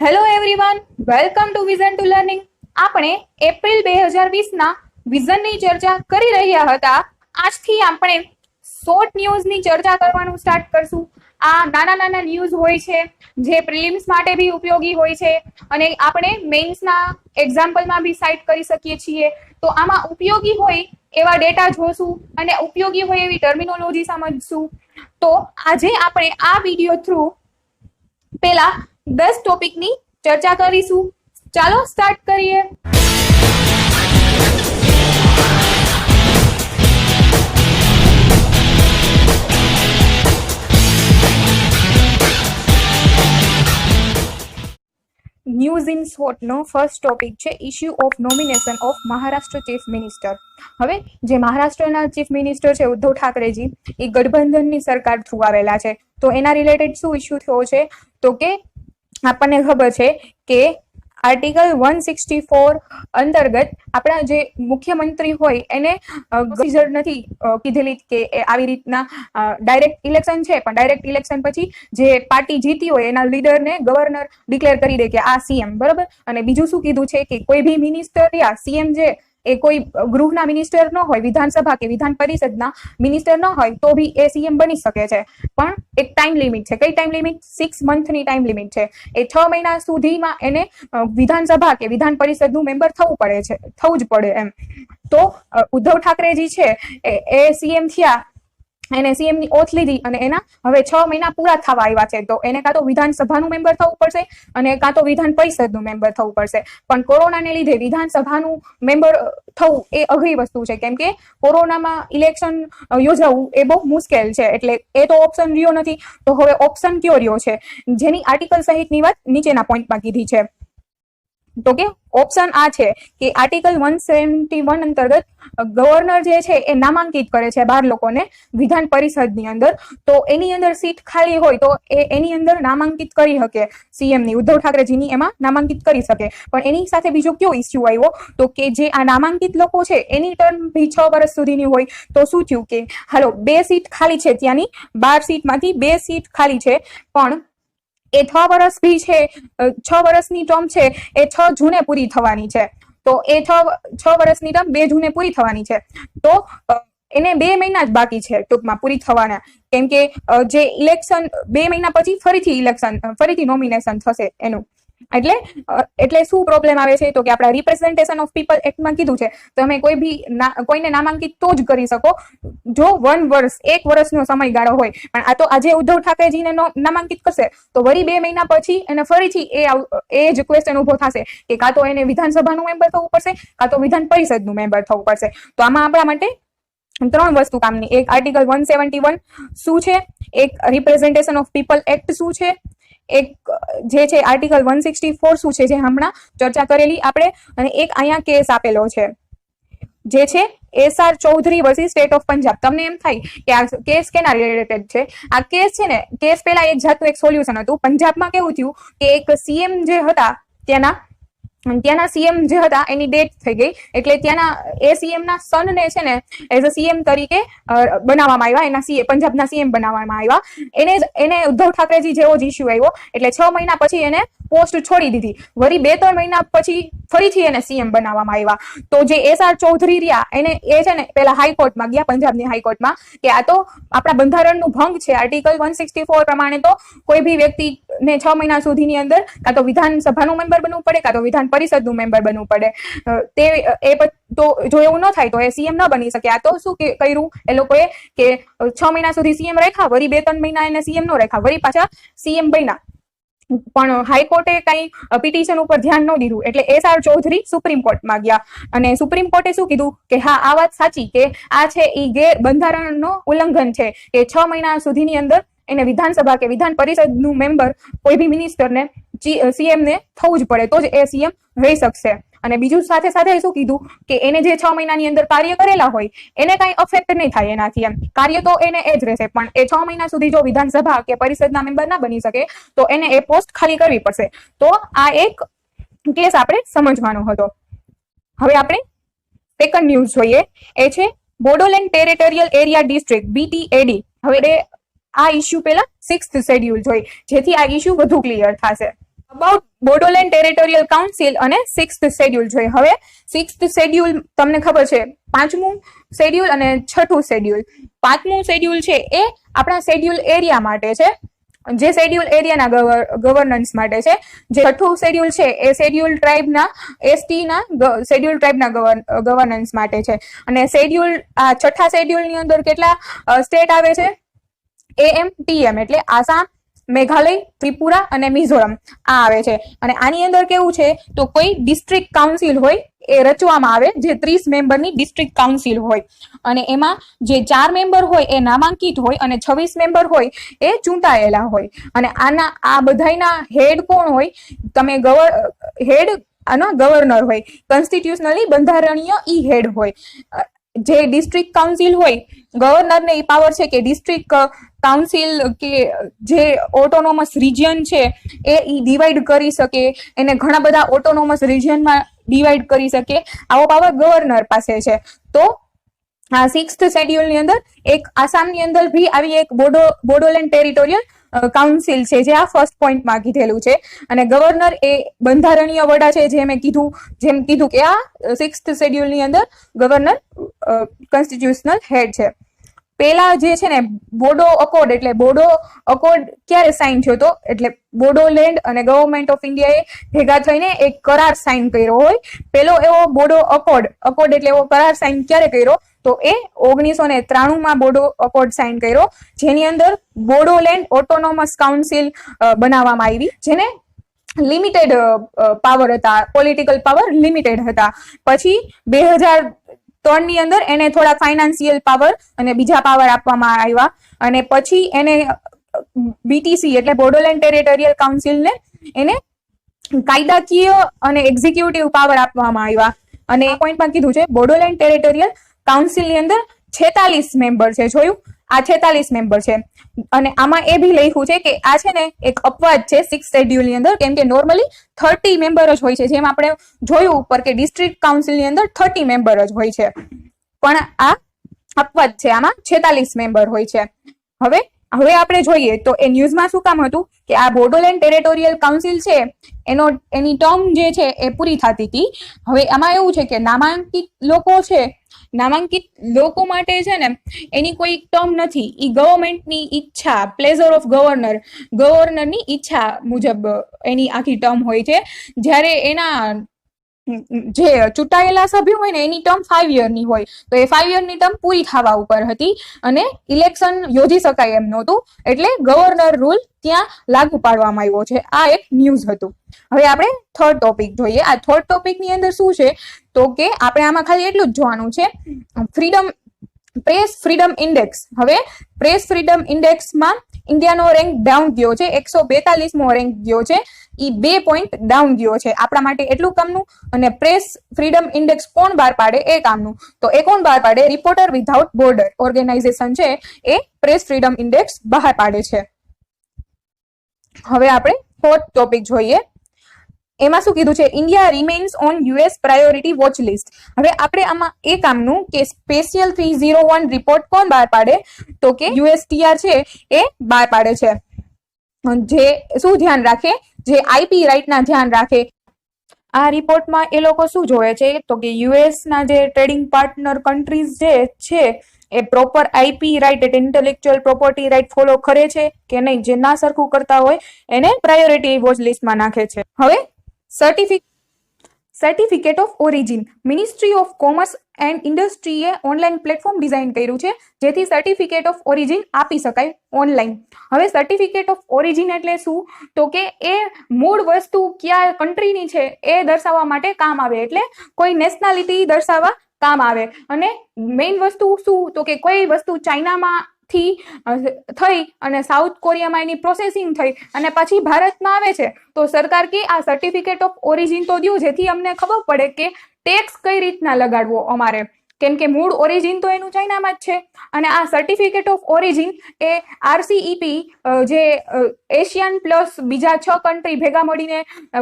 Hello everyone, welcome to vision to learning. આપણે April 2020 ના વિઝનની ચર્ચા કરી રહ્યા હતા. આજથી આપણે શોર્ટ ન્યૂઝની ચર્ચા કરવાનું સ્ટાર્ટ કરશું. આ નાના નાના ન્યૂઝ હોય છે જે પ્રિલિમ્સ માટે બી ઉપયોગી હોય છે અને આપણે મેઇન્સના એક્ઝામ્પલમાં બી સાઇટ કરી શકીએ છીએ. તો આમાં ઉપયોગી હોય એવા ડેટા જોશું અને ઉપયોગી હોય એવી ટર્મિનોલોજી સમજશું. તો આજે આપણે આ વિડીયો થ્રુ પેલા 10 ટોપિકની ચર્ચા કરીશું. ચાલો સ્ટાર્ટ કરીએ. ન્યૂઝ ઇન શોર્ટનો ફર્સ્ટ ટોપિક છે issue of nomination of Maharashtra chief minister. હવે જે મહારાષ્ટ્રના ચીફ મિનિસ્ટર છે ઉદ્ધવ ઠાકરેજી, એ ગઠબંધનની સરકાર થ્રુ આવેલા છે. તો એના રિલેટેડ શું ઇશ્યુ થયો છે? તો કે આપણને ખબર છે કે આર્ટિકલ 164 અંતર્ગત આપણા જે મુખ્યમંત્રી હોય એને રિઝલ્ટ નથી કીધેલી કે આવી રીતના ડાયરેક્ટ ઇલેક્શન છે, પણ ડાયરેક્ટ ઇલેક્શન પછી જે પાર્ટી જીતી હોય એના લીડરને ગવર્નર ડિક્લેર કરી દે કે આ સીએમ, બરાબર. અને બીજું શું કીધું છે કે કોઈ બી મિનિસ્ટર યા સીએમ જે એ કોઈ ગૃહના મિનિસ્ટર ન હોય, વિધાનસભા કે વિધાન પરિષદના મિનિસ્ટર ન હોય તો બી એ સીએમ બની શકે છે. પણ એક ટાઈમ લિમિટ છે. કઈ ટાઈમ લિમિટ? 6 મંથની ટાઈમ લિમિટ છે. એ 6 મહિના સુધીમાં એને વિધાનસભા કે વિધાન પરિષદનું મેમ્બર થવું જ પડે એમ. તો ઉદ્ધવ ઠાકરેજી છે એ સીએમ થયા, એને સીએમ ની ઓથ લીધી અને એના હવે 6 મહિના પૂરા થવા આવ્યા છે. તો એને કાં તો વિધાનસભાનું મેમ્બર થવું પડશે અને કાં તો વિધાન પરિષદનું મેમ્બર થવું પડશે. પણ કોરોનાને લીધે વિધાનસભાનું મેમ્બર થવું એ અઘરી વસ્તુ છે, કેમ કે કોરોનામાં ઇલેક્શન યોજાવું એ બહુ મુશ્કેલ છે. એટલે એ તો ઓપ્શન રહ્યો નથી. તો હવે ઓપ્શન કયો રહ્યો છે, જેની આર્ટિકલ સહિતની વાત નીચેના પોઈન્ટમાં કીધી છે. તો કે ઓપ્શન આ છે કે આર્ટિકલ 171 અંતર્ગત ગવર્નર જે છે એ નામાંકિત કરે છે 12 લોકોને વિધાન પરિષદની અંદર. તો એની અંદર સીટ ખાલી હોય તો એની અંદર નામાંકિત કરી શકે સીએમ ની, ઉદ્ધવ ઠાકરેજીની એમાં નામાંકિત કરી શકે. પણ એની સાથે બીજો કયો ઇસ્યુ આવ્યો? તો કે જે આ નામાંકિત લોકો છે એની ટર્મ બી 6 વર્ષ સુધીની હોય. તો શું થયું કે હાલો 2 સીટ ખાલી છે, ત્યાંની 12 સીટમાંથી 2 સીટ ખાલી છે, પણ એ 6 વર્ષ બી છે, 6 વર્ષની ટર્મ છે એ 6 જૂને પૂરી થવાની છે. તો એ 6 વર્ષની ટર્મ 2 જૂને પૂરી થવાની છે. તો એને 2 મહિના જ બાકી છે ટૂંકમાં પૂરી થવાના, કેમ કે જે ઇલેક્શન 2 મહિના પછી ફરીથી નોમિનેશન થશે એનું. એટલે શું પ્રોબ્લેમ આવે છે? તો કે આપણા રિપ્રેઝન્ટેશન ઓફ પીપલ એક્ટમાં કીધું છે તમે કોઈને નામાંકિત તો જ કરી શકો જો 1 વર્ષનો સમયગાળો હોય. પણ આ તો આજે ઉદ્ધવ ઠાકરેજીને નામાંકિત કરશે તો વળી 2 મહિના પછી એને ફરીથી એ જ ક્વેશ્ચન ઉભો થશે કે કાં તો એને વિધાનસભાનું મેમ્બર થવું પડશે કાં તો વિધાન પરિષદનું મેમ્બર થવું પડશે. તો આમાં આપણા માટે 3 વસ્તુ કામની. એક આર્ટિકલ 171 શું છે, એક રિપ્રેઝન્ટેશન ઓફ પીપલ એક્ટ શું છે, એક જે છે આર્ટિકલ 164 શું છે જે હમણાં ચર્ચા કરેલી આપણે, અને એક અહીંયા કેસ આપેલો છે જે છે SR Chaudhary versus state of Punjab. તમને એમ થાય કે આ કેસ કેના રિલેટેડ છે? આ કેસ છે ને, કેસ પેલા એક જાતનું એક સોલ્યુશન હતું. પંજાબમાં કેવું થયું કે એક સીએમ જે હતા ત્યાંના સીએમ જે હતા એની ડેથ થઈ ગઈ, એટલે ત્યાંના એ સીએમ ના સનને છે ને એઝ અ સીએમ તરીકે બનાવવામાં આવ્યા, એના પંજાબના સીએમ બનાવવામાં આવ્યા. એને ઉદ્ધવ ઠાકરેજી જેવો જ ઇસ્યુ આવ્યો, એટલે 6 મહિના પછી એને પોસ્ટ છોડી દીધી. વળી 2-3 મહિના પછી ફરીથી એને સીએમ બનાવવામાં આવ્યા. તો જે SR ચૌધરી રહ્યા એ છે ને પેલા હાઈકોર્ટમાં ગયા, પંજાબની હાઈકોર્ટમાં, કે આ તો આપણા બંધારણનું ભંગ છે. આર્ટિકલ 164 પ્રમાણે તો કોઈ બી વ્યક્તિને 6 મહિના સુધીની અંદર કાં તો વિધાનસભાનું મેમ્બર બનવું પડે કાં તો વિધાન પરિષદનું મેમ્બર બનવું પડે. તો જો એવું ન થાય તો એ સીએમ ન બની શકે. આ તો શું કર્યું એ લોકોએ કે 6 મહિના સુધી સીએમ રાખ્યા, વળી 2-3 મહિના એને સીએમ ન રાખ્યા, વળી પાછા સીએમ બન્યા. પણ હાઈકોર્ટે કઈ પિટિશન ઉપર ધ્યાન ન દીધું, એટલે SR ચૌધરી સુપ્રીમ કોર્ટમાં ગયા અને સુપ્રીમ કોર્ટે શું કીધું કે હા આ વાત સાચી કે આ છે એ બંધારણનો ઉલ્લંઘન છે કે 6 મહિના સુધીની અંદર એને વિધાનસભા કે વિધાન પરિષદનું મેમ્બર કોઈ બી મિનિસ્ટરને સીએમ ને થવું જ પડે, તો જ એ સીએમ રહી શકશે. અને બીજું સાથે સાથે શું કીધું કે એને જે 6 મહિનાની અંદર કાર્ય કરેલા હોય એને કઈ અફેક્ટ નહીં થાય એનાથી, એમ કાર્ય તો એને એ જ રહેશે. પણ એ 6 મહિના સુધી જો વિધાનસભા કે પરિષદના મેમ્બર ના બની શકે તો એને એ પોસ્ટ ખાલી કરવી પડશે. તો આ એક કેસ આપણે સમજવાનો હતો. હવે આપણે સેકન્ડ ન્યૂઝ જોઈએ, એ છે બોડોલેન્ડ ટેરેટોરિયલ એરિયા ડિસ્ટ્રિક્ટ BTAD. હવે આ ઇસ્યુ પહેલા 6th શેડ્યુલ જોઈ જેથી આ ઇસ્યુ વધુ ક્લિયર થશે. અબાઉટ બોડોલેન્ડ ટેરિટોરિયલ કાઉન્સિલ અને 6th શેડ્યુલ જોઈએ. હવે 6th શેડ્યુલ તમને ખબર છે, 5મું શેડ્યુલ અને 6થું શેડ્યુલ. 5મું શેડ્યુલ છે એ આપણા શેડ્યુલ એરિયા માટે છે, જે શેડ્યુલ એરિયાના ગવર્નન્સ માટે છે. જે 6થું શેડ્યુલ છે એ શેડ્યુલ ટ્રાઇબના એસટીના શેડ્યુલ ટ્રાઇબના ગવર્નન્સ માટે છે. અને શેડ્યુલ આ 6થા શેડ્યુલની અંદર કેટલા સ્ટેટ આવે છે? AMTM એટલે આસામ, મેઘાલય, ત્રિપુરા અને મિઝોરમ આ આવે છે. અને આની અંદર કેવું છે તો કોઈ ડિસ્ટ્રિક્ટ કાઉન્સિલ હોય એ રચવામાં આવે, જે 30 મેમ્બરની ડિસ્ટ્રિક્ટ કાઉન્સિલ હોય. અને એમાં જે 4 મેમ્બર હોય એ નામાંકિત હોય અને 26 મેમ્બર હોય એ ચૂંટાયેલા હોય. અને આ બધાના હેડ કોણ હોય? તમે હેડ આનો ગવર્નર હોય, કોન્સ્ટિટ્યુશનલી બંધારણીય હેડ હોય. જે ડિસ્ટ્રિક્ટ કાઉન્સિલ હોય, ગવર્નરને એ પાવર છે કે ડિસ્ટ્રિક્ટ કાઉન્સિલ કે જે ઓટોનોમસ રિજિયન છે એ ડિવાઈડ કરી શકે, એને ઘણા બધા ઓટોનોમસ રિજિયનમાં ડિવાઈડ કરી શકે, આવો પાવર ગવર્નર પાસે છે. તો આ 6th શેડ્યુલની અંદર એક આસામની અંદર બી આવી એક બોડોલેન્ડ ટેરિટોરિયલ કાઉન્સિલ છે, જે આ ફર્સ્ટ પોઈન્ટમાં કીધેલું છે. અને ગવર્નર એ બંધારણીય વડા છે, જેમ કીધું કે આ 6th શેડ્યુલની અંદર ગવર્નર કોન્સ્ટિટ્યુશનલ હેડ છે. પેલા જે છે ને બોડો અકોર્ડ, એટલે બોડો અકોર્ડ ક્યારે સાઇન થયો હતો? એટલે બોડોલેન્ડ અને ગવર્મેન્ટ ઓફ ઇન્ડિયાએ ભેગા થઈને એક કરાર સાઇન કર્યો હોય. પેલો એવો બોડો અકોર્ડ એટલે એવો કરાર સાઇન ક્યારે કર્યો? તો એ 1993માં બોડો અકોર્ડ સાઇન કર્યો, જેની અંદર બોડોલેન્ડ ઓટોનોમસ કાઉન્સિલ બનાવવામાં આવી, જેને લિમિટેડ પાવર હતા, પોલિટિકલ પાવર લિમિટેડ હતા. પછી 2003ની અંદર એને થોડા ફાઇનાન્સિયલ પાવર અને બીજા પાવર આપવામાં આવ્યા. અને પછી એને BTC એટલે બોડોલેન્ડ ટેરિટોરિયલ કાઉન્સિલને એને કાયદાકીય અને એક્ઝિક્યુટિવ પાવર આપવામાં આવ્યા. અને આ પોઈન્ટમાં કીધું છે બોડોલેન્ડ ટેરિટોરિયલ કાઉન્સિલની અંદર 46 મેમ્બર છે. જોયું, આ 46 મેમ્બર છે. અને આમાં એ બી લખ્યું છે કે આ છે ને એક અપવાદ છે 6th શેડ્યુલની અંદર, કેમ કે નોર્મલી 30 મેમ્બર જ હોય છે. જેમ આપણે જોયું ઉપર કે ડિસ્ટ્રિક્ટ કાઉન્સિલની અંદર 30 મેમ્બર જ હોય છે, પણ આ અપવાદ છે, આમાં 46 મેમ્બર હોય છે. હવે આપણે જોઈએ તો એ ન્યૂઝમાં શું કામ હતું કે આ બોડોલેન્ડ ટેરિટોરિયલ કાઉન્સિલ છે એની ટર્મ જે છે એ પૂરી થતી હતી. હવે આમાં એવું છે કે નામાંકિત લોકો માટે છે ને એની કોઈ ટર્મ નથી. ઈ ગવર્મેન્ટની ઈચ્છા, પ્લેઝર ઓફ ગવર્નરની ઈચ્છા મુજબ એની આખી ટર્મ હોય છે. જ્યારે એના જે ચૂંટાયેલા સભ્યો હોય ને એની ટર્મ 5 યરની હોય, તો એ 5 યરની ટર્મ પૂરી થવા ઉપર હતી અને ઇલેક્શન યોજી શકાય એમ નહોતું, એટલે ગવર્નર રૂલ ત્યાં લાગુ પાડવામાં આવ્યો છે. આ એક ન્યૂઝ હતું. હવે આપણે થર્ડ ટોપિક જોઈએ. આ થર્ડ ટોપિકની અંદર શું છે તો કે આપણે આમાં ખાલી એટલું જ જોવાનું છે, પ્રેસ ફ્રીડમ ઇન્ડેક્સ. હવે પ્રેસ ફ્રીડમ ઇન્ડેક્સમાં ઇન્ડિયાનો રેન્ક ડાઉન ગયો છે, 142મો રેન્ક ગયો છે. ઈ 2 પોઈન્ટ ડાઉન ગયો છે. આપણા માટે એટલું કામનું. અને પ્રેસ ફ્રીડમ ઇન્ડેક્સ કોણ બહાર પાડે? એ કામનું. તો એ કોણ બહાર પાડે? રિપોર્ટર વિધાઉટ બોર્ડર ઓર્ગેનાઇઝેશન છે એ પ્રેસ ફ્રીડમ ઇન્ડેક્સ બહાર પાડે છે. હવે આપણે ફોર્થ ટોપિક જોઈએ. એમાં શું કીધું છે? India remains on US priority watch list. હવે આપણે આમાં એ કામનું કે સ્પેશિયલ 301 રિપોર્ટ કોણ બહાર પાડે? તો કે USTR છે એ બહાર પાડે છે. જે શું ધ્યાન રાખે? જે IP રાઇટના ધ્યાન રાખે. આ રિપોર્ટમાં એ લોકો શું જોવે છે તો કે યુએસના જે ટ્રેડિંગ પાર્ટનર કન્ટ્રીઝ જે છે એ પ્રોપર IP રાઇટ એટલે ઇન્ટેલેક્ચ્યુઅલ પ્રોપર્ટી રાઇટ ફોલો કરે છે કે નહીં. જે ના સરખું કરતા હોય એને પ્રાયોરિટી વોચ લિસ્ટમાં નાખે છે. હવે certificate of origin. Ministry of commerce and ઇન્ડસ્ટ્રીએ ઓનલાઈન પ્લેટફોર્મ ડિઝાઇન કર્યું છે, જેથી સર્ટિફિકેટ ઓફ ઓરિજિન આપી શકાય ઓનલાઈન. હવે સર્ટિફિકેટ ઓફ ઓરિજિન એટલે શું તો કે એ મૂળ વસ્તુ કયા કન્ટ્રીની છે એ દર્શાવવા માટે કામ આવે, એટલે કોઈ નેશનાલિટી દર્શાવવા કામ આવે. અને મેઇન વસ્તુ શું તો કે કોઈ વસ્તુ ચાઇનામાં થઈ અને સાઉથ કોરિયામાં એની પ્રોસેસિંગ થઈ અને પછી ભારતમાં આવે છે, તો સરકાર કે આ સર્ટિફિકેટ ઓફ ઓરિજિન તો દો, જેથી અમને ખબર પડે કે ટેક્સ કઈ રીતના લગાડવો અમારે, કેમ કે મૂળ ઓરિજિન તો એનું ચાઇનામાં જ છે. અને આ certificate of origin A RCEP જે એશિયન પ્લસ બીજા 6 કન્ટ્રી ભેગા મળીને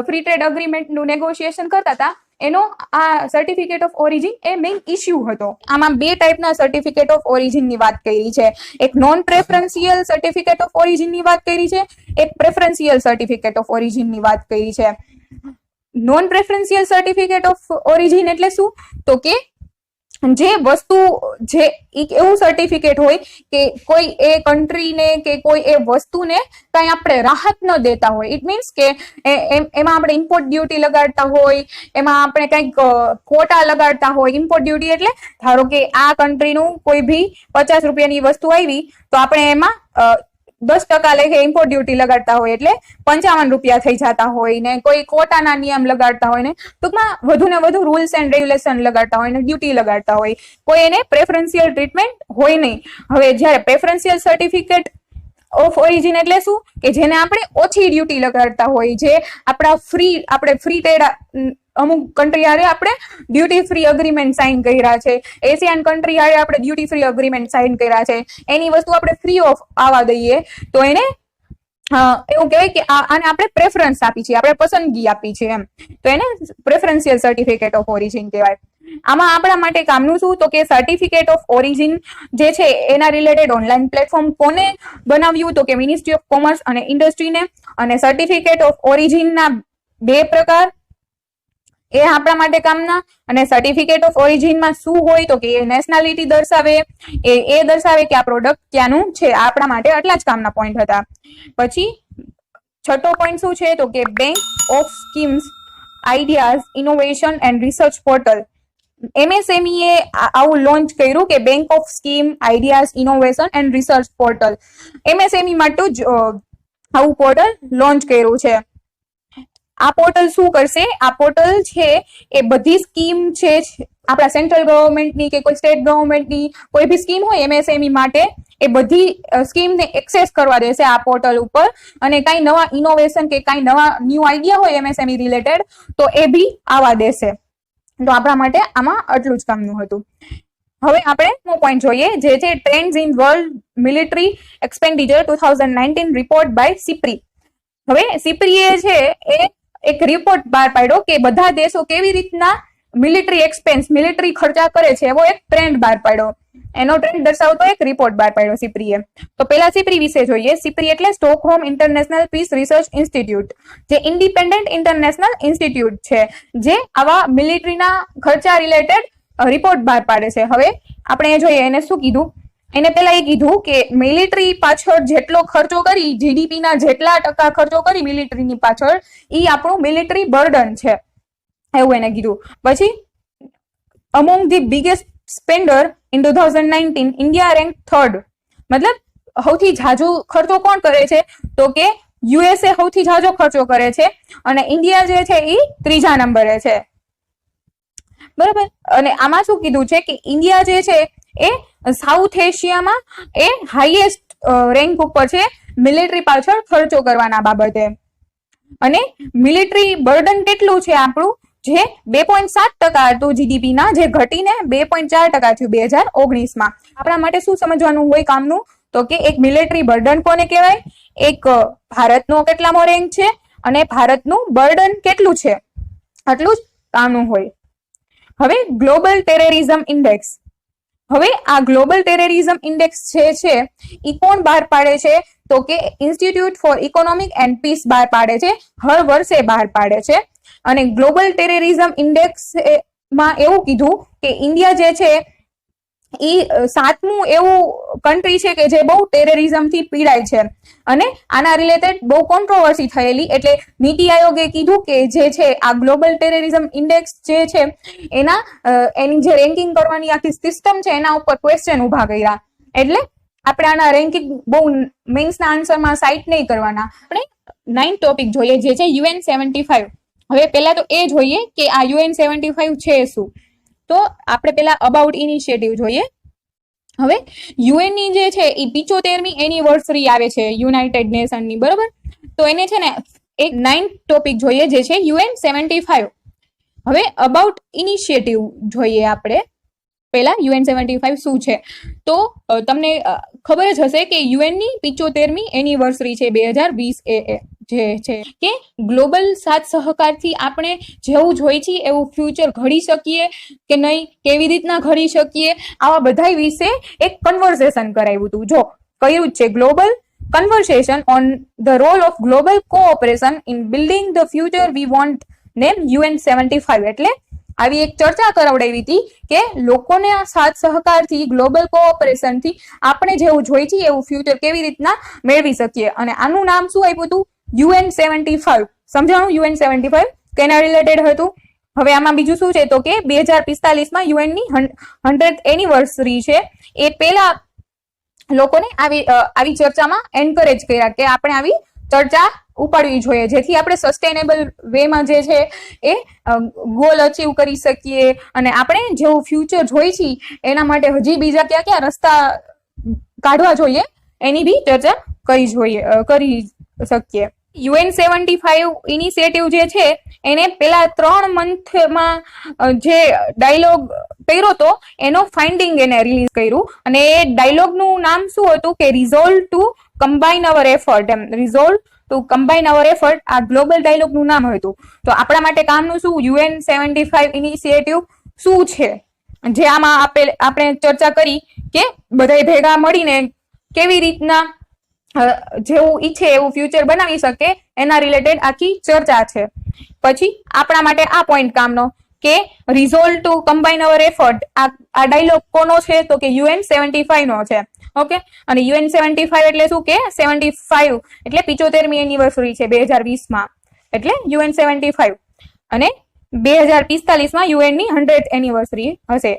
ફ્રી ટ્રેડ અગ્રીમેન્ટનું નેગોશિએશન કરતા હતા, એનો આ certificate of origin A main issue હતો. આમાં બે ટાઈપના સર્ટિફિકેટ ઓફ ઓરિજિનની વાત કરી છે. એક નોન પ્રેફરન્શિયલ સર્ટિફિકેટ ઓફ ઓરિજિનની વાત કરી છે, એક પ્રેફરન્શિયલ સર્ટિફિકેટ ઓફ ઓરિજિનની વાત કરી છે. Non preferential certificate of origin એટલે શું? તો કે જે વસ્તુ જે એવું સર્ટિફિકેટ હોય કે કોઈ એ કન્ટ્રીને કે કોઈ એ વસ્તુને કઈ આપણે રાહત ન દેતા હોય. ઇટ મીન્સ કે એમાં આપણે ઇમ્પોર્ટ ડ્યુટી લગાડતા હોય, એમાં આપણે કંઈક કોટા લગાડતા હોય. ઇમ્પોર્ટ ડ્યુટી એટલે ધારો કે આ કન્ટ્રીનું કોઈ બી 50 રૂપિયાની વસ્તુ આવી તો આપણે એમાં 10% લેખે ઇમ્પોર્ટ ડ્યુટી લગાડતા હોય એટલે 55 રૂપિયા થઈ જતા હોય ને, કોઈ કોટાના નિયમ લગાડતા હોય ને, ટૂંકમાં વધુ ને વધુ રૂલ્સ એન્ડ રેગ્યુલેશન લગાડતા હોય ને ડ્યુટી લગાડતા હોય. કોઈ એને પ્રેફરન્શિયલ ટ્રીટમેન્ટ હોય નહીં. હવે જ્યારે પ્રેફરન્શિયલ સર્ટિફિકેટ ઓફ ઓરિજિન એટલે શું? કે જેને આપણે ઓછી ડ્યુટી લગાડતા હોય, જે આપણે ફ્રી ટ્રેડ અમુક કન્ટ્રી હારે આપણે ડ્યુટી ફ્રી અગ્રીમેન્ટ સાઇન કર્યા છે, એશિયન કન્ટ્રી હારે આપણે ડ્યુટી ફ્રી અગ્રીમેન્ટ સાઇન કર્યા છે, એની વસ્તુ આપણે ફ્રી ઓફ આવવા દઈએ તો એને એવું કહેવાય કે આને આપણે પ્રેફરન્સ આપી છે, આપણે પસંદગી આપી છે એમ, તો એને પ્રેફરન્શિયલ સર્ટિફિકેટ ઓફ ઓરિજિન કહેવાય. આમાં આપણા માટે કામનું શું? તો કે સર્ટિફિકેટ ઓફ ઓરિજિન જે છે એના રિલેટેડ ઓનલાઈન પ્લેટફોર્મ કોને બનાવ્યું? તો કે મિનિસ્ટ્રી ઓફ કોમર્સ અને ઇન્ડસ્ટ્રીને. અને સર્ટિફિકેટ ઓફ ઓરિજિનના બે પ્રકાર એ આપણા માટે કામના. અને સર્ટિફિકેટ ઓફ ઓરિજિનમાં શું હોય? તો કે એ નેશનાલિટી દર્શાવે, એ દર્શાવે કે આ પ્રોડક્ટ ક્યાંનું છે. આપણા માટે આટલા જ કામના પોઈન્ટ હતા. પછી છઠ્ઠો પોઈન્ટ શું છે? તો કે bank of schemes ideas innovation and research portal. MSME એ આવું લોન્ચ કર્યું કે bank of scheme ideas innovation and research portal. MSME માટે જ આવું પોર્ટલ લોન્ચ કર્યું છે. આ પોર્ટલ શું કરશે? આ પોર્ટલ છે એ બધી સ્કીમ છે આપણા સેન્ટ્રલ ગવર્મેન્ટની કે કોઈ સ્ટેટ ગવર્મેન્ટની કોઈ બી સ્કીમ હોય MSME માટે, એ બધી સ્કીમને એક્સેસ કરવા દેશે આ પોર્ટલ ઉપર. અને કાંઈ નવા ઇનોવેશન કે કાંઈ નવા ન્યૂ આઈડિયા હોય MSME રિલેટેડ તો એ બી આવવા દેશે. તો આપણા માટે આમાં આટલું જ કામનું હતું. હવે આપણે પોઈન્ટ જોઈએ જે છે trends in world military expenditure 2019 report by SIPRI. હવે સિપ્રીએ છે એ એક રિપોર્ટ બહાર પાડ્યો કે બધા દેશો કેવી રીતના મિલિટરી એક્સપેન્સ, મિલિટરી ખર્ચા કરે છે એવો એક ટ્રેન્ડ બહાર પાડ્યો. એનો ટ્રેન્ડ દર્શાવતો એક રિપોર્ટ બહાર પાડ્યો સિપ્રીએ. તો પેલા સિપ્રી વિશે જોઈએ. સિપ્રી એટલે Stockholm international peace research institute, જે ઇન્ડિપેન્ડન્ટ ઇન્ટરનેશનલ ઇન્સ્ટિટ્યૂટ છે જે આવા મિલિટરીના ખર્ચા રિલેટેડ રિપોર્ટ બહાર પાડે છે. હવે આપણે એ જોઈએ એને શું કીધું. એને પેલા એ કીધું કે મિલિટરી પાછળ જેટલો ખર્ચો કરી, જીડીપીના જેટલા ટકા ખર્ચો કરી મિલિટરીની પાછળ, એ આપણું મિલિટરી બર્ડન છે એવું એને કીધું. પછી among the biggest Splendor in 2019 India rank third. મતલબ સૌથી ઝાઝો ખર્ચો કોણ કરે છે? તો કે USA સૌથી ઝાઝો ખર્ચો કરે છે અને ઇન્ડિયા જે છે એ ત્રીજા નંબરે છે. બરાબર. અને આમાં શું કીધું છે કે ઇન્ડિયા જે છે એ સાઉથ એશિયામાં એ હાઈએસ્ટ રેન્ક ઉપર છે મિલિટરી પાછળ ખર્ચો કરવાના બાબતે. અને મિલિટરી બર્ડન કેટલું છે આપણું? જે 2.7% હતું જીડીપીના, જે ઘટીને 2.4% થયું 2019માં. આપણા માટે શું સમજવાનું હોય કામનું? તો કે એક મિલિટરી બર્ડન કોને કહેવાય, એક ભારતનો કેટલામો રેન્ક છે અને ભારતનું બર્ડન કેટલું છે, આટલું જ કામનું હોય. હવે ગ્લોબલ ટેરરિઝમ ઇન્ડેક્સ. હવે આ ગ્લોબલ ટેરરિઝમ ઇન્ડેક્સ છે એ કોણ બહાર પાડે છે? તો કે institute for economic and peace બહાર પાડે છે, હર વર્ષે બહાર પાડે છે. અને ગ્લોબલ ટેરરિઝમ ઇન્ડેક્સ માં એવું કીધું કે ઇન્ડિયા જે છે એ 7મું એવું કન્ટ્રી છે કે જે બહુ ટેરરિઝમથી પીડાય છે. અને આના રિલેટેડ બહુ કોન્ટ્રોવર્સી થયેલી, એટલે નીતિ આયોગે કીધું કે જે છે આ ગ્લોબલ ટેરરિઝમ ઇન્ડેક્સ જે છે એની જે રેન્કિંગ કરવાની આખી સિસ્ટમ છે એના ઉપર ક્વેશ્ચન ઉભા કર્યા. એટલે આપણે આના રેન્કિંગ બહુ મેન્સના આન્સરમાં સાઇટ નહીં કરવાના. આપણે 9 ટોપિક જોઈએ જે છે UN75. હવે પહેલા તો એ જોઈએ કે આ UN75 છે શું. તો આપણે પહેલા અબાઉટ ઇનિશિયેટિવ જોઈએ. હવે UN ની જે છે એ 75મી એનિવર્સરી આવે છે યુનાઇટેડ નેશનની, બરોબર. તો એને છે ને એક 9 ટોપિક જોઈએ જે છે UN75. હવે અબાઉટ ઇનિશિયેટિવ જોઈએ આપણે પહેલા. UN75 શું છે? તો તમને ખબર જ હશે કે UN ની 75મી એનિવર્સરી છે 2020 જે છે કે ગ્લોબલ સાથ સહકારથી આપણે જેવું જોઈએ છીએ એવું ફ્યુચર ઘડી શકીએ કે નહીં, કેવી રીતના ઘડી શકીએ, આવા બધા વિશે એક કન્વર્સેશન કરાવ્યું હતું. જો કર્યું છે global conversation on the role of global cooperation in building the future we want name UN75. એટલે આવી એક ચર્ચા કરાવડાવી હતી કે લોકોને આ સાથ સહકારથી ગ્લોબલ કોઓપરેશનથી આપણે જેવું જોઈએ છીએ એવું ફ્યુચર કેવી રીતના મેળવી શકીએ. અને આનું નામ શું આપ્યું હતું? UN75. સમજાણું UN75 કેના રિલેટેડ હતું? હવે આમાં બીજું શું છે તો કે 2045માં યુએનની 100th એનિવર્સરી છે. એ પહેલા લોકોને આવી ચર્ચામાં એન્કરેજ કર્યા કે આપણે આવી ચર્ચા ઉપાડવી જોઈએ જેથી આપણે સસ્ટેનેબલ વેમાં જે છે એ ગોલ અચીવ કરી શકીએ અને આપણે જેવું ફ્યુચર જોઈએ છીએ એના માટે હજી બીજા કયા કયા રસ્તા કાઢવા જોઈએ એની બી ચર્ચા કરી શકીએ. UN75 ઇનિશિયેટિવ જે છે એને પેલા 3 મંથમાં જે ડાયલોગ કર્યો હતો એનો ફાઇન્ડિંગ એને રિલીઝ કર્યું અને એ ડાયલોગનું નામ શું હતું કે રિઝોલ્વ ટુ કમ્બાઇન અવર એફર્ટ. એમ રિઝોલ્વ ટુ કમ્બાઇન અવર એફર્ટ આ ગ્લોબલ ડાયલોગનું નામ હતું. તો આપણા માટે કામનું શું UN75 ઇનિશિયેટિવ શું છે જે આમાં આપણે ચર્ચા કરી કે બધાય ભેગા મળીને કેવી રીતના જેવું ઈચ્છે એવું ફ્યુચર બનાવી શકે એના રિલેટેડ આખી ચર્ચા છે. પછી આપણા માટે આ પોઈન્ટ કામનો કે રિઝોલ્વ ટુ કમ્બાઇન અવર એફર્ટ આ ડાયલોગ કોનો છે તો કે UN75 નો છે. ઓકે, અને UN75 એટલે શું કે 75 એટલે 75મી એનિવર્સરી છે 2020માં એટલે UN75 અને 2045માં યુએનની 100th એનિવર્સરી હશે.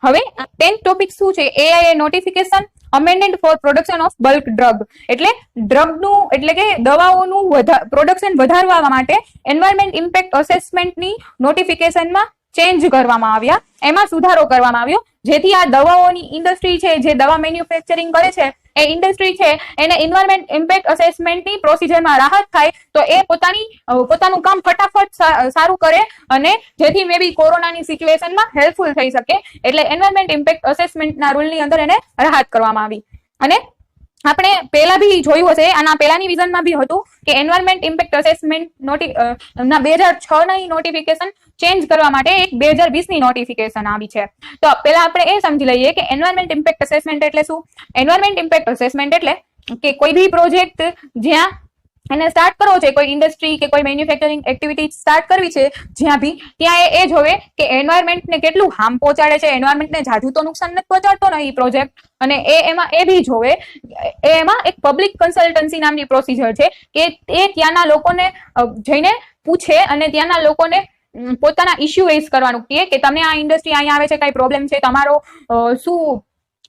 હવે 10th ટોપિક શું છે? AIA notification amendment for production of bulk drug. એટલે ડ્રગનું એટલે કે દવાઓનું પ્રોડક્શન વધારવા માટે એન્વાયરમેન્ટ ઇમ્પેક્ટ અસેસમેન્ટની નોટિફિકેશનમાં ચેન્જ કરવામાં આવ્યા, એમાં સુધારો કરવામાં આવ્યો જેથી આ દવાઓની ઇન્ડસ્ટ્રી છે જે દવા મેન્યુફેક્ચરિંગ કરે છે એ ઇન્ડસ્ટ્રી છે એને એન્વાયરમેન્ટ ઇમ્પેક્ટ અસેસમેન્ટની પ્રોસિજરમાં રાહત થાય તો એ પોતાનું કામ ફટાફટ સારું કરે અને જેથી મે બી કોરોનાની સિચ્યુએશનમાં હેલ્પફુલ થઈ શકે. એટલે એન્વાયરમેન્ટ ઇમ્પેક્ટ અસેસમેન્ટના રૂલની અંદર એને રાહત કરવામાં આવી. અને આપણે પહેલા બી જોયું હશે, આના પહેલાની વિઝનમાં બી હતું કે એન્વાયરમેન્ટ ઇમ્પેક્ટ અસેસમેન્ટ ના 2006ની નોટિફિકેશન ચેન્જ કરવા માટે એક 2020ની નોટિફિકેશન આવી છે. તો પહેલા આપણે એ સમજી લઈએ કે એન્વાયરમેન્ટ ઇમ્પેક્ટ અસેસમેન્ટ એટલે શું. એન્વાયરમેન્ટ ઇમ્પેક્ટ અસેસમેન્ટ એટલે કે કોઈ બી પ્રોજેક્ટ જ્યાં એને સ્ટાર્ટ કરવો છે, કોઈ ઇન્ડસ્ટ્રી કે કોઈ મેન્યુફેક્ચરિંગ એક્ટિવિટી સ્ટાર્ટ કરવી છે જ્યાં બી, ત્યાં એ જોવે કે એન્વાયરમેન્ટને કેટલું હાર્મ પહોંચાડે છે, એન્વાયરમેન્ટને જાજુ તો નુકસાન નથી પહોંચાડતો ને એ પ્રોજેક્ટ. અને એમાં એ બી જોવે, એમાં એક પબ્લિક કન્સલ્ટન્સી નામની પ્રોસિજર છે કે એ ત્યાંના લોકોને જઈને પૂછે અને ત્યાંના લોકોને પોતાના ઇસ્યુ રેઝ કરવાનું કે તમને આ ઇન્ડસ્ટ્રી અહીંયા આવે છે, કઈ પ્રોબ્લેમ છે, તમારો શું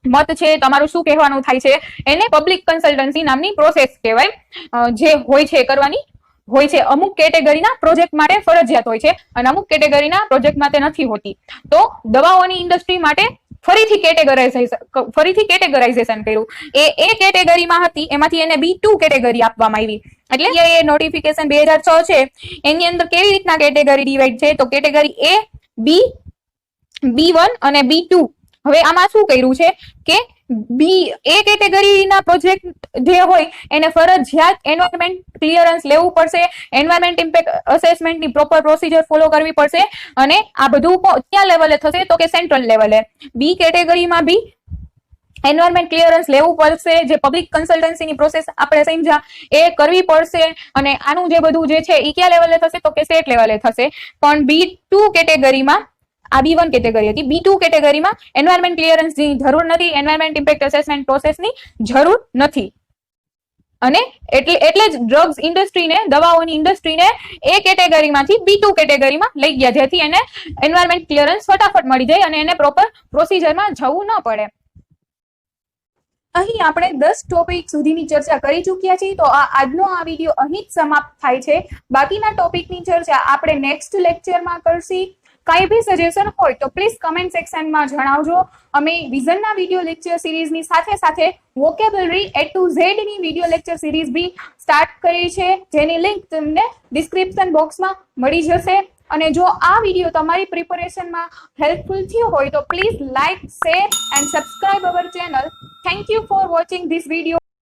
મત છે, તમારું શું કહેવાનું થાય છે, એને પબ્લિક કન્સલ્ટન્સી નામની પ્રોસેસ કહેવાય જે હોય છે કરવાની હોય છે. અમુક કેટેગરીના પ્રોજેક્ટ માટે ફરજિયાત હોય છે અને અમુક કેટેગરીના પ્રોજેક્ટ માટે નથી હોતી. તો દવાઓની ઇન્ડસ્ટ્રી માટે ફરીથી કેટેગરાઇઝેશન કર્યું. એ કેટેગરીમાં હતી એમાંથી એને B2 કેટેગરી આપવામાં આવી. એટલે એ નોટિફિકેશન 2006 છે એની અંદર કેવી રીતના કેટેગરી ડિવાઈડ છે તો કેટેગરી A, B, B1 અને B2. હવે આમાં શું કર્યું છે કે એ કેટેગરીના પ્રોજેક્ટ જે હોય એને ફરજિયાત એન્વાયરમેન્ટ ક્લિયરન્સ લેવું પડશે, એન્વાયરમેન્ટ ઇમ્પેક્ટ અસેસમેન્ટની પ્રોપર પ્રોસિજર ફોલો કરવી પડશે અને આ બધું ક્યાં લેવલે થશે તો કે સેન્ટ્રલ લેવલે. બી કેટેગરીમાં બી એન્વાયરમેન્ટ ક્લિયરન્સ લેવું પડશે, જે પબ્લિક કન્સલ્ટન્સીની પ્રોસેસ આપણે સમજ્યા એ કરવી પડશે અને આનું જે બધું જે છે એ ક્યાં લેવલે થશે તો કે સ્ટેટ લેવલે થશે. પણ B2 કેટેગરીમાં આ B1 કેટેગરી હતી, B2 કેટેગરીમાં એન્વાયરમેન્ટ ક્લિયરન્સની જરૂર નથી, એન્વાયરમેન્ટ ઇમ્પેક્ટ અસેસમેન્ટ પ્રોસેસની જરૂર નથી. અને એટલે જ ડ્રગ્સ ઇન્ડસ્ટ્રીને, દવાઓની ઇન્ડસ્ટ્રીને એ કેટેગરીમાંથી B2 કેટેગરીમાં લઈ ગયા જેથી એને એન્વાયરમેન્ટ ક્લિયરન્સ ફટાફટ મળી જાય અને એને પ્રોપર પ્રોસિજરમાં જવું ન પડે. અહીં આપણે 10 ટોપિક સુધીની ચર્ચા કરી ચૂક્યા છીએ તો આજનો આ વિડીયો અહીં જ સમાપ્ત થાય છે. બાકીના ટોપિકની ચર્ચા આપણે નેક્સ્ટ લેક્ચરમાં કરશી. કઈ બી સજેશન હોય તો પ્લીઝ કમેન્ટ સેક્શનમાં જણાવજો. અમે વિઝનના વિડીયો લેક્ચર સિરીઝની સાથે વોકેબલરી A to Z ની વિડીયો લેક્ચર સિરીઝ બી સ્ટાર્ટ કરી છે જેની લિંક તમને ડિસ્ક્રિપ્શન બોક્સમાં મળી જશે. અને જો આ વિડીયો તમારી પ્રિપેરેશનમાં હેલ્પફુલ થયો હોય તો please like, share and subscribe our channel. Thank you for watching this video.